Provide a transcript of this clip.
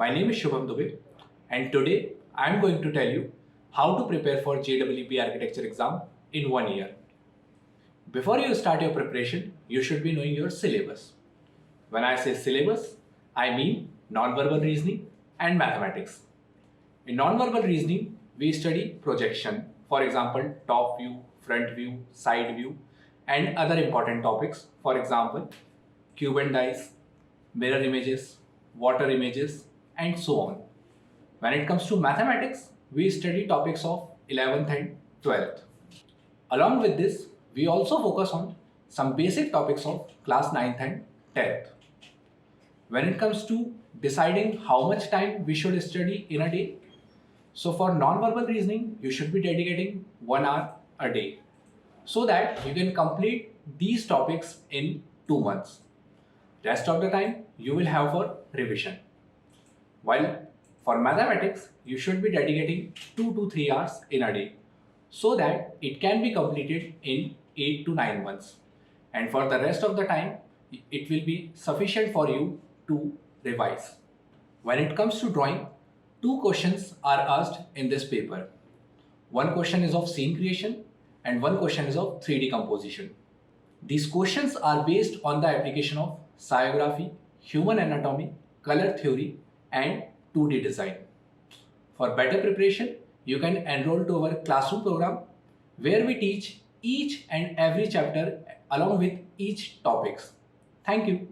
My name is Shubham Dubey, and today I am going to tell you how to prepare for JEE B.Architecture exam in 1 year. Before you start your preparation, you should be knowing your syllabus. When I say syllabus, I mean non-verbal reasoning and mathematics. In non-verbal reasoning, we study projection, for example, top view, front view, side view, and other important topics, for example, cube and dice, mirror images, water images, and so on. When it comes to mathematics, we study topics of 11th and 12th. Along with this, we also focus on some basic topics of class 9th and 10th. When it comes to deciding how much time we should study in a day, so for non-verbal reasoning, you should be dedicating 1 hour a day so that you can complete these topics in 2 months. Rest of the time you will have for revision. While for mathematics, you should be dedicating 2 to 3 hours in a day so that it can be completed in 8 to 9 months. And for the rest of the time, it will be sufficient for you to revise. When it comes to drawing, 2 questions are asked in this paper. One question is of scene creation and one question is of 3D composition. These questions are based on the application of physiography, human anatomy, color theory, and 2D design. For better preparation, you can enroll to our classroom program where we teach each and every chapter along with each topics. Thank you.